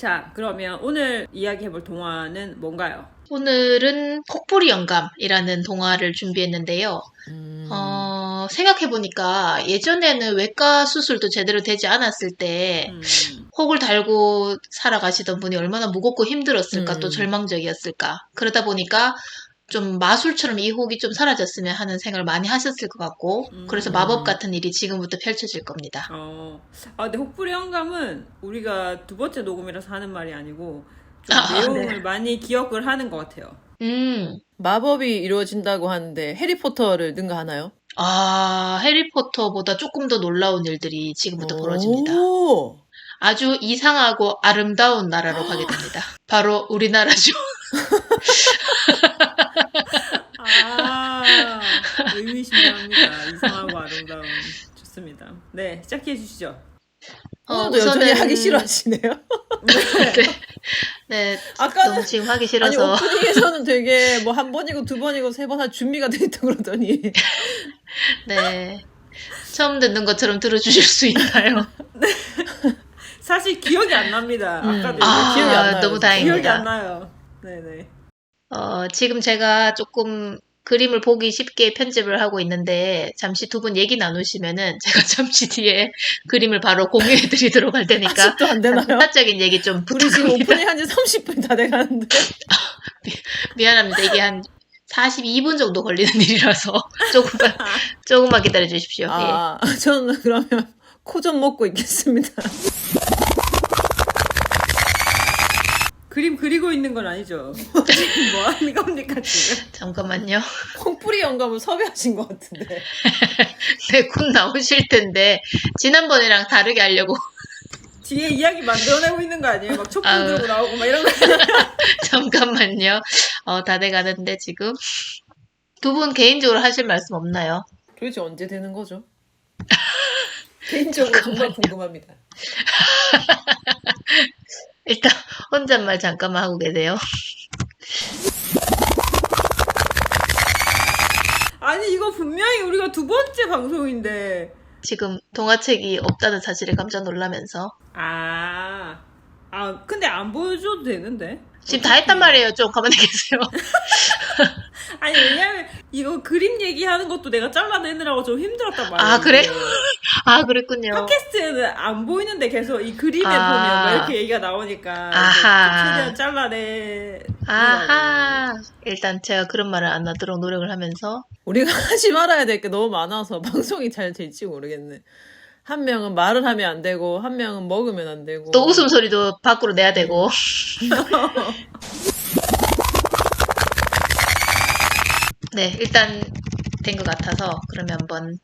자, 그러면 오늘 이야기해볼 동화는 뭔가요? 오늘은 폭풀이 영감이라는 동화를 준비했는데요. 생각해보니까 예전에는 외과 수술도 제대로 되지 않았을 때 혹을 달고 살아가시던 분이 얼마나 무겁고 힘들었을까, 또 절망적이었을까. 그러다 보니까 좀 마술처럼 이 혹이 좀 사라졌으면 하는 생각을 많이 하셨을 것 같고, 그래서 마법 같은 일이 지금부터 펼쳐질 겁니다. 근데 혹부리 영감은 우리가 두 번째 녹음이라서 하는 말이 아니고 좀 내용을 네. 많이 기억을 하는 것 같아요. 마법이 이루어진다고 하는데 해리포터를 능가하나요? 해리포터보다 조금 더 놀라운 일들이 지금부터 벌어집니다. 오. 아주 이상하고 아름다운 나라로 가게 됩니다. 바로 우리나라죠. 의미심장합니다. 이상하고 아름다운. 좋습니다. 네, 시작해 주시죠. 오늘도 여전히 하기 싫어하시네요. 네, 아까는 너무 지금 하기 싫어서. 아니, 오프닝에서는 되게 뭐 한 번이고 두 번이고 세 번 할 준비가 돼 있다 그러더니. 네, 처음 듣는 것처럼 들어주실 수 있나요? 사실 기억이 안 납니다. 아까도 기억이 안 나요. 너무 다행입니다. 기억이 안 나요. 네네. 지금 제가 조금 그림을 보기 쉽게 편집을 하고 있는데, 잠시 두 분 얘기 나누시면은 제가 잠시 뒤에 그림을 바로 공유해 드리도록 할 테니까. 아직도 안 되나요? 부차적인 얘기 좀 우리 지금 부탁합니다. 오프닝 한 지 30분이 다 돼가는데. 미안합니다. 이게 한 42분 정도 걸리는 일이라서 조금만 기다려 주십시오. 예. 저는 그러면 코 좀 먹고 있겠습니다. 그림 그리고 있는 건 아니죠? 지금 뭐 하는 겁니까 지금? 잠깐만요. 콩뿌리 영감을 섭외하신 것 같은데. 네, 곧 나오실 텐데 지난번이랑 다르게 하려고. 뒤에 이야기 만들어내고 있는 거 아니에요? 막 촛불 들고 나오고 막 이런 거 아니에요? 잠깐만요. 다 돼가는데 지금 두 분 개인적으로 하실 말씀 없나요? 도대체 언제 되는 거죠? 개인적으로 정말 궁금합니다. 일단 혼잣말 잠깐만 하고 계세요. 아니 이거 분명히 우리가 두 번째 방송인데. 지금 동화책이 없다는 사실에 깜짝 놀라면서. 근데 안 보여줘도 되는데? 지금 다 했단 말이에요. 좀 가만히 계세요. 아니 왜냐면 이거 그림 얘기하는 것도 내가 잘라내느라고 좀 힘들었단 말이에요. 그래요? 그랬군요. 팟캐스트는 안 보이는데 계속 이 그림에 보면 막 이렇게 얘기가 나오니까 최대한 잘라내. 일단 제가 그런 말을 안 하도록 노력을 하면서. 우리가 하지 말아야 될 게 너무 많아서 방송이 잘 될지 모르겠네. 한 명은 말을 하면 안 되고 한 명은 먹으면 안 되고 또 웃음소리도 밖으로 내야 되고. 네, 일단 된 것 같아서 그러면 한번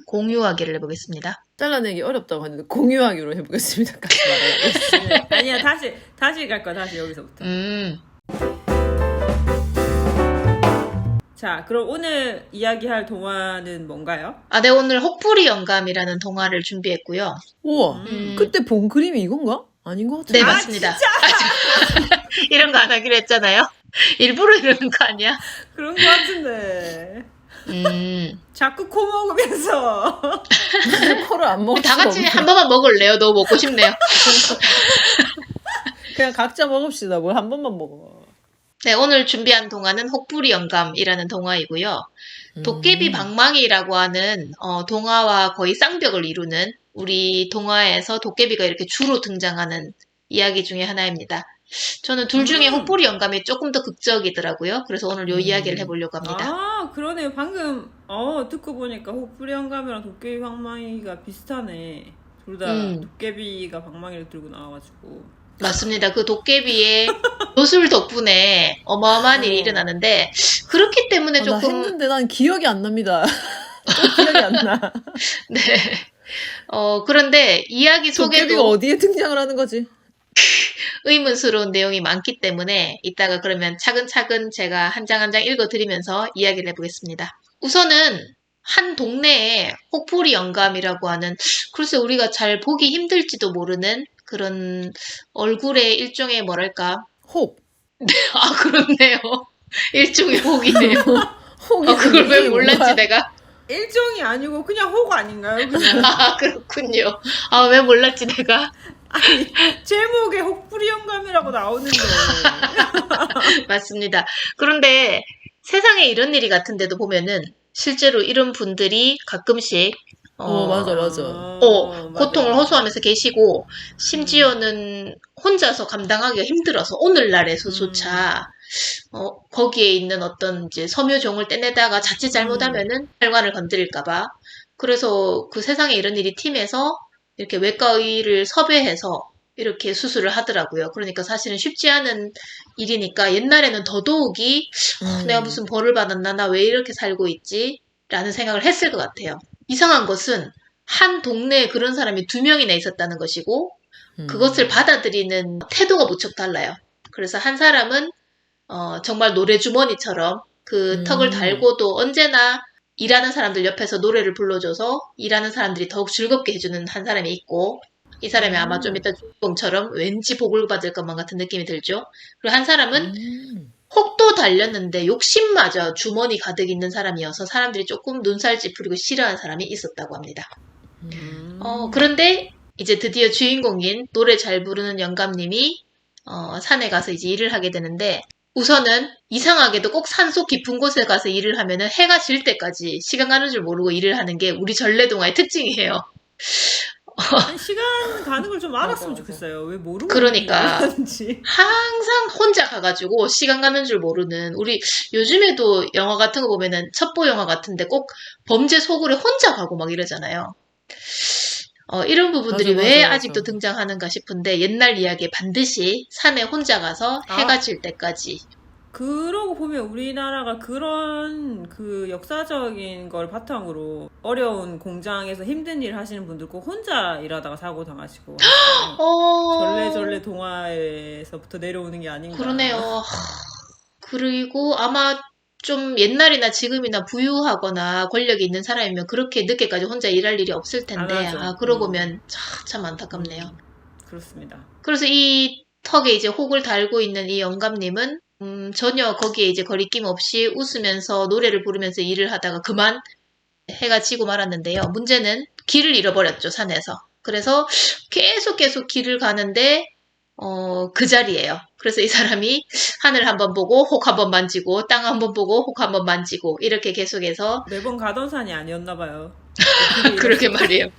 공유하기를 해보겠습니다. 잘라내기 어렵다고 하는데 공유하기로 해보겠습니다. 아니야 다시 갈 거야. 다시 여기서부터. 자, 그럼 오늘 이야기할 동화는 뭔가요? 네, 오늘 혹부리 영감이라는 동화를 준비했고요. 우와, 그때 본 그림이 이건가? 아닌 것 같은데. 네, 맞습니다. 이런 거 안 하기로 했잖아요. 일부러 이러는 거 아니야? 그런 거 같은데. 자꾸 코 먹으면서. 코를 안 먹을 다 같이 한 번만 먹을래요? 너무 먹고 싶네요. 그냥 각자 먹읍시다. 뭘 한 번만 먹어. 네, 오늘 준비한 동화는 혹부리 영감이라는 동화이고요. 도깨비 방망이라고 하는 동화와 거의 쌍벽을 이루는, 우리 동화에서 도깨비가 이렇게 주로 등장하는 이야기 중에 하나입니다. 저는 둘 중에 혹부리 영감이 조금 더 극적이더라고요. 그래서 오늘 이 이야기를 해보려고 합니다. 그러네요. 방금 듣고 보니까 혹부리 영감이랑 도깨비 방망이가 비슷하네. 둘 다 도깨비가 방망이를 들고 나와가지고. 맞습니다. 그 도깨비의 요술 덕분에 어마어마한 일이 일어나는데, 그렇기 때문에 나 조금. 했는데 난 기억이 안 납니다. 기억이 안 나. 네. 그런데 이야기 도깨비가 속에도 어디에 등장을 하는 거지? 의문스러운 내용이 많기 때문에 이따가 그러면 차근차근 제가 한 장 한 장 읽어드리면서 이야기를 해보겠습니다. 우선은 한 동네에 혹부리 영감이라고 하는, 글쎄 우리가 잘 보기 힘들지도 모르는 그런 얼굴의 일종의 뭐랄까. 혹. 그렇네요. 일종의 혹이네요. 혹이 그걸 왜 몰랐지 내가? 일종이 아니고 그냥 혹 아닌가요? 그냥. 그렇군요. 왜 몰랐지 내가? 아니 제목에 혹부리 영감이라고 나오는데. 맞습니다. 그런데 세상에 이런 일이 같은데도 보면은 실제로 이런 분들이 가끔씩 맞아. 고통을 맞아요. 호소하면서 계시고 심지어는 혼자서 감당하기가 힘들어서 오늘날에서조차 거기에 있는 어떤 이제 섬유종을 떼내다가 자칫 잘못하면은 혈관을 건드릴까봐 그래서 그 세상에 이런 일이 팀에서 이렇게 외과의를 섭외해서 이렇게 수술을 하더라고요. 그러니까 사실은 쉽지 않은 일이니까 옛날에는 더더욱이 내가 무슨 벌을 받았나 나 왜 이렇게 살고 있지? 라는 생각을 했을 것 같아요. 이상한 것은 한 동네에 그런 사람이 2명이나 있었다는 것이고 그것을 받아들이는 태도가 무척 달라요. 그래서 한 사람은 정말 노래 주머니처럼 그 턱을 달고도 언제나 일하는 사람들 옆에서 노래를 불러줘서 일하는 사람들이 더욱 즐겁게 해주는 한 사람이 있고 이 사람이 아마 좀 이따 주인공처럼 왠지 복을 받을 것만 같은 느낌이 들죠. 그리고 한 사람은 혹도 달렸는데 욕심마저 주머니 가득 있는 사람이어서 사람들이 조금 눈살 찌푸리고 싫어하는 사람이 있었다고 합니다. 그런데 이제 드디어 주인공인 노래 잘 부르는 영감님이 산에 가서 이제 일을 하게 되는데 우선은 이상하게도 꼭 산속 깊은 곳에 가서 일을 하면은 해가 질 때까지 시간 가는 줄 모르고 일을 하는 게 우리 전래동화의 특징이에요. 아니, 시간 가는 걸 좀 알았으면 맞아. 좋겠어요. 왜 모르고 그러니까. 일하는지. 항상 혼자 가가지고 시간 가는 줄 모르는 우리 요즘에도 영화 같은 거 보면은 첩보 영화 같은데 꼭 범죄 소굴에 혼자 가고 막 이러잖아요. 이런 부분들이 맞아, 왜 맞아. 아직도 등장하는가 싶은데 옛날 이야기에 반드시 산에 혼자 가서 해가 질 때까지 그러고 보면 우리나라가 그런 그 역사적인 걸 바탕으로 어려운 공장에서 힘든 일 하시는 분들 꼭 혼자 일하다가 사고 당하시고 하시잖아요. 전래 동화에서부터 내려오는 게 아닌가. 그러네요. 그리고 아마 좀 옛날이나 지금이나 부유하거나 권력이 있는 사람이면 그렇게 늦게까지 혼자 일할 일이 없을 텐데 안 하죠. 그러고 보면 참 안타깝네요. 그렇습니다. 그래서 이 턱에 이제 혹을 달고 있는 이 영감님은 전혀 거기에 이제 거리낌 없이 웃으면서 노래를 부르면서 일을 하다가 그만 해가 지고 말았는데요. 문제는 길을 잃어버렸죠, 산에서. 그래서 계속 길을 가는데 그 자리예요. 그래서 이 사람이 하늘 한번 보고 혹 한번 만지고 땅 한번 보고 혹 한번 만지고 이렇게 계속해서 매번 가던 산이 아니었나 봐요. 그러게 말이에요.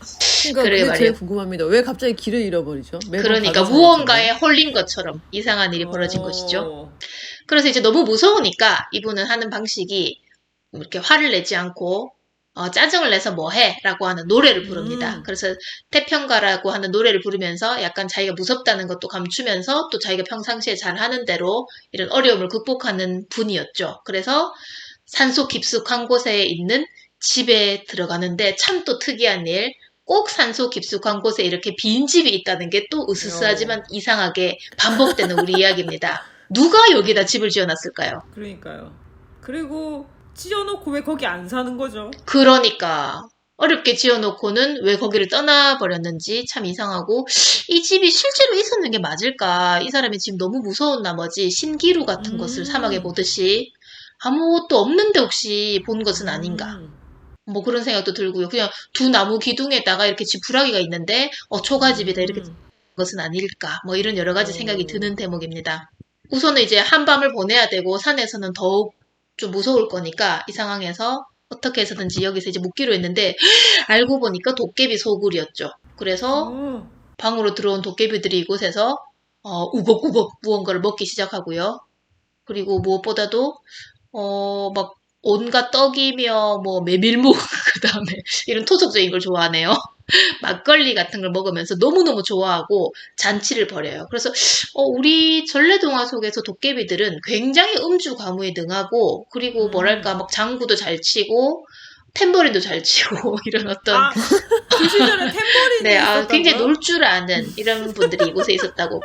그러니까 그래 그게 말이에요. 제일 궁금합니다. 왜 갑자기 길을 잃어버리죠? 매번 그러니까 가던 무언가에 홀린 것처럼 이상한 일이 벌어진 것이죠. 그래서 이제 너무 무서우니까 이분은 하는 방식이 이렇게 화를 내지 않고 짜증을 내서 뭐 해? 라고 하는 노래를 부릅니다. 그래서 태평가라고 하는 노래를 부르면서 약간 자기가 무섭다는 것도 감추면서 또 자기가 평상시에 잘 하는 대로 이런 어려움을 극복하는 분이었죠. 그래서 산속 깊숙한 곳에 있는 집에 들어가는데 참 또 특이한 일, 꼭 산속 깊숙한 곳에 이렇게 빈 집이 있다는 게 또 으스스하지만 이상하게 반복되는 우리 이야기입니다. 누가 여기다 집을 지어놨을까요? 그러니까요. 그리고 지어놓고 왜 거기 안 사는 거죠? 그러니까 어렵게 지어놓고는 왜 거기를 떠나버렸는지 참 이상하고 이 집이 실제로 있었는 게 맞을까? 이 사람이 지금 너무 무서운 나머지 신기루 같은 것을 사막에 보듯이 아무것도 없는데 혹시 본 것은 아닌가? 뭐 그런 생각도 들고요. 그냥 두 나무 기둥에다가 이렇게 지푸라기가 있는데 초가집이다 이렇게 것은 아닐까? 뭐 이런 여러 가지 생각이 드는 대목입니다. 우선은 이제 한밤을 보내야 되고 산에서는 더욱 좀 무서울 거니까 이 상황에서 어떻게 해서든지 여기서 이제 묵기로 했는데 알고 보니까 도깨비 소굴이었죠. 그래서 방으로 들어온 도깨비들이 이곳에서 우걱우걱 무언가를 먹기 시작하고요. 그리고 무엇보다도 막 온갖 떡이며 뭐 메밀묵 그다음에 이런 토속적인 걸 좋아하네요. 막걸리 같은 걸 먹으면서 너무너무 좋아하고 잔치를 벌여요. 그래서 우리 전래동화 속에서 도깨비들은 굉장히 음주 가무에 능하고 그리고 뭐랄까 막 장구도 잘 치고 탬버린도 잘 치고 이런 어떤 그 시절에 탬버린이 네, 있었다고요? 굉장히 놀 줄 아는 이런 분들이 이곳에 있었다고.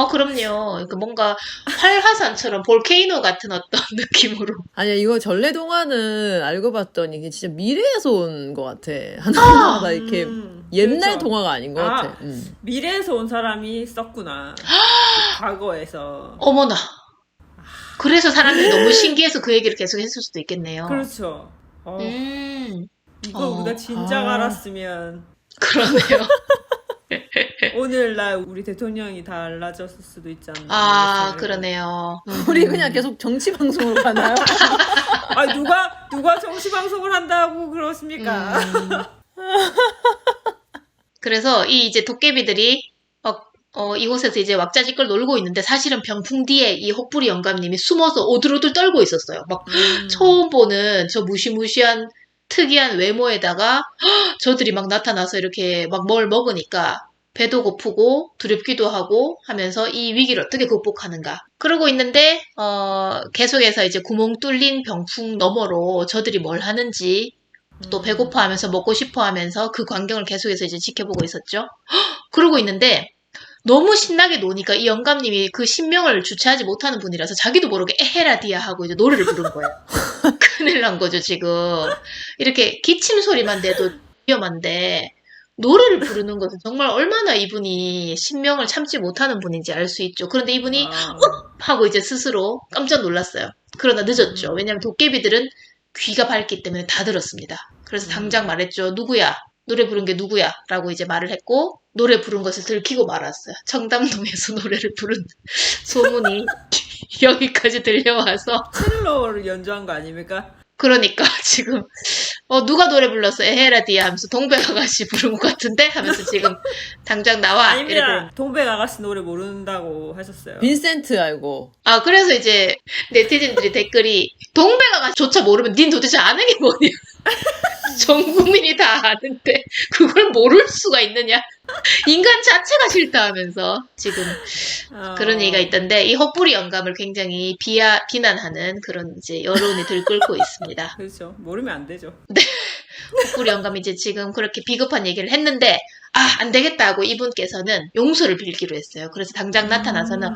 그럼요. 뭔가 활화산처럼 볼케이노 같은 어떤 느낌으로. 아니야, 이거 전래동화는 알고 봤더니 이게 진짜 미래에서 온 것 같아. 하나하나 이렇게 옛날 그렇죠. 동화가 아닌 것 같아. 미래에서 온 사람이 썼구나. 과거에서. 어머나. 그래서 사람들이 너무 신기해서 그 얘기를 계속 했을 수도 있겠네요. 그렇죠. 이거 우리가 진작 아. 알았으면 그러네요. 오늘 오늘날 우리 대통령이 달라졌을 수도 있지 않나. 아, 모르겠어요. 그러네요. 우리 그냥 계속 정치 방송으로 가나요? 아, 누가 정치 방송을 한다고 그러십니까? 그래서 이 이제 도깨비들이 이곳에서 이제 왁자지껄 놀고 있는데 사실은 병풍 뒤에 이 혹부리 영감님이 숨어서 오들오들 떨고 있었어요. 막 처음 보는 저 무시무시한 특이한 외모에다가 저들이 막 나타나서 이렇게 막 뭘 먹으니까 배도 고프고 두렵기도 하고 하면서 이 위기를 어떻게 극복하는가. 그러고 있는데 계속해서 이제 구멍 뚫린 병풍 너머로 저들이 뭘 하는지 또 배고파하면서 먹고 싶어하면서 그 광경을 계속해서 이제 지켜보고 있었죠. 그러고 있는데 너무 신나게 노니까 이 영감님이 그 신명을 주체하지 못하는 분이라서 자기도 모르게 에헤라디아 하고 이제 노래를 부른 거예요. 큰일 난 거죠, 지금. 이렇게 기침 소리만 내도 위험한데 노래를 부르는 것은 정말 얼마나 이분이 신명을 참지 못하는 분인지 알 수 있죠. 그런데 이분이 하고 이제 스스로 깜짝 놀랐어요. 그러나 늦었죠. 왜냐하면 도깨비들은 귀가 밝기 때문에 다 들었습니다. 그래서 당장 말했죠. 누구야? 노래 부른 게 누구야? 라고 이제 말을 했고 노래 부른 것을 들키고 말았어요. 청담동에서 노래를 부른 소문이 여기까지 들려와서 첼로를 연주한 거 아닙니까? 그러니까 지금 누가 노래 불렀어? 에헤라디아 하면서 동백 아가씨 부른 것 같은데? 하면서 지금 당장 나와. 아닙니다. 동백 아가씨 노래 모른다고 하셨어요. 빈센트 알고. 아, 그래서 이제 네티즌들이 댓글이 동백 아가씨조차 모르면 닌 도대체 아는 게 뭐냐? 전 국민이 다 아는데 그걸 모를 수가 있느냐? 인간 자체가 싫다 하면서 지금 그런 얘기가 있던데 이 헛부리 영감을 굉장히 비난하는 그런 이제 여론이 들끓고 있습니다. 그렇죠. 모르면 안 되죠. 헛부리 영감이 이제 지금 그렇게 비겁한 얘기를 했는데 안 되겠다 하고 이분께서는 용서를 빌기로 했어요. 그래서 당장 나타나서는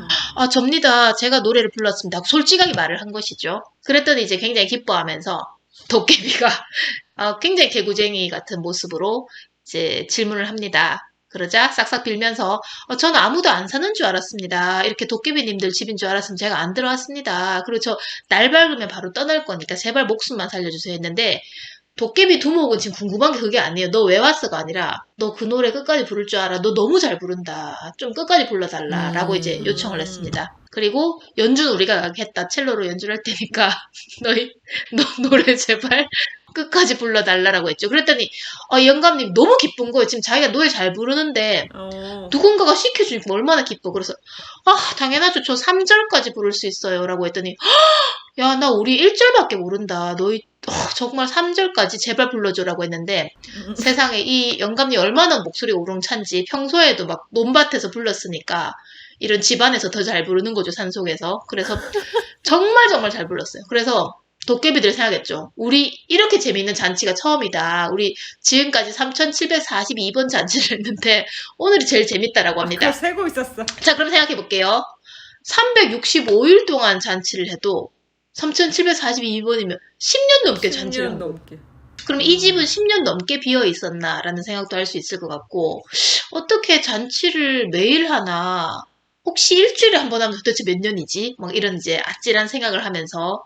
접니다. 제가 노래를 불렀습니다. 하고 솔직하게 말을 한 것이죠. 그랬더니 이제 굉장히 기뻐하면서 도깨비가 굉장히 개구쟁이 같은 모습으로 이제 질문을 합니다. 그러자 싹싹 빌면서 저는 아무도 안 사는 줄 알았습니다. 이렇게 도깨비님들 집인 줄 알았으면 제가 안 들어왔습니다. 그리고 저 날 밝으면 바로 떠날 거니까 제발 목숨만 살려주세요 했는데 도깨비 두목은 지금 궁금한 게 그게 아니에요. 너 왜 왔어가 아니라 너 그 노래 끝까지 부를 줄 알아. 너 너무 잘 부른다. 좀 끝까지 불러달라. 라고 이제 요청을 했습니다. 그리고 연주는 우리가 하겠다. 첼로로 연주를 할 테니까 너 노래 제발 끝까지 불러달라라고 했죠. 그랬더니 영감님 너무 기쁜 거예요. 지금 자기가 노래 잘 부르는데 누군가가 시켜주니까 얼마나 기뻐. 그래서 당연하죠. 저 3절까지 부를 수 있어요. 라고 했더니 야, 나 우리 1절밖에 모른다. 너희 정말 3절까지 제발 불러줘라고 했는데 세상에 이 영감님 얼마나 목소리가 우렁찬지 평소에도 막 논밭에서 불렀으니까 이런 집안에서 더 잘 부르는 거죠. 산속에서. 그래서 정말 잘 불렀어요. 그래서 도깨비들 생각했죠. 우리 이렇게 재미있는 잔치가 처음이다. 우리 지금까지 3742번 잔치를 했는데 오늘이 제일 재밌다라고 합니다. 그거 세고 있었어. 자, 그럼 생각해볼게요. 365일 동안 잔치를 해도 3742번이면 10년 넘게 잔치를 10년 한 거예요. 넘게. 그럼 이 집은 10년 넘게 비어 있었나라는 생각도 할 수 있을 것 같고 어떻게 잔치를 매일 하나 혹시 일주일에 한 번 하면 도대체 몇 년이지? 막 이런 이제 아찔한 생각을 하면서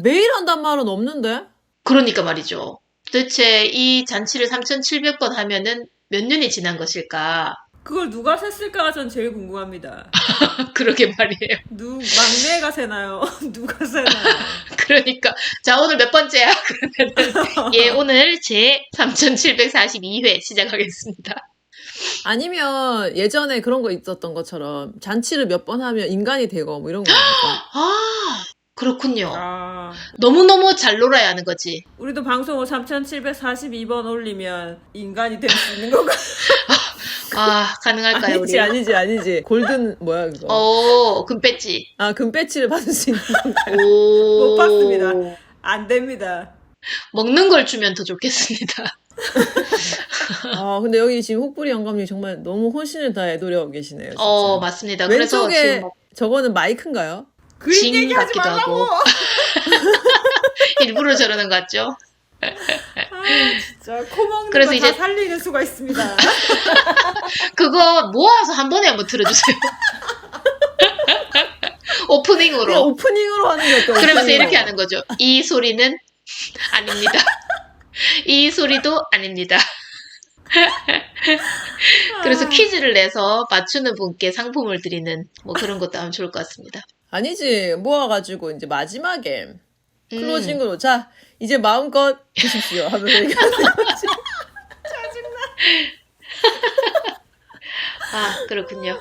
매일 한단 말은 없는데? 그러니까 말이죠. 도대체 이 잔치를 3700번 하면은 몇 년이 지난 것일까? 그걸 누가 셌을까가 전 제일 궁금합니다. 그러게 말이에요. 막내가 세나요? 누가 세나요? 그러니까 자 오늘 몇 번째야? 그러면은 오늘 제 3742회 시작하겠습니다. 아니면 예전에 그런 거 있었던 것처럼 잔치를 몇 번 하면 인간이 되고 뭐 이런 거 아닐까? 그렇군요. 너무너무 잘 놀아야 하는 거지. 우리도 방송을 3742번 올리면 인간이 될 수 있는 건가? 가능할까요? 아니지. 골든 뭐야 그거? 금배지. 금배지를 받을 수 있는 건가요? 못 봤습니다. 안 됩니다. 먹는 걸 주면 더 좋겠습니다. 근데 여기 지금 혹부리 영감님 정말 너무 혼신을 다해 노래하고 계시네요. 진짜. 맞습니다. 왼쪽에 그래서 지금 저거는 마이크인가요? 그림 얘기하지 같기도 말라고! 하고. 일부러 저러는 것 같죠? 진짜 코 먹는 그래서 거 이제 다 살리는 수가 있습니다. 그거 모아서 한 번에 한번 틀어주세요. 오프닝으로. 그냥 오프닝으로 하는 게 어때요? 그러면서 이렇게 하는 거죠. 이 소리는 아닙니다. 이 소리도 아닙니다. 그래서 퀴즈를 내서 맞추는 분께 상품을 드리는 뭐 그런 것도 하면 좋을 것 같습니다. 아니지, 모아가지고 이제 마지막에 음. 클로징으로 자 이제 마음껏 드십시오 하면서 얘기하는 거지. 아, 그렇군요.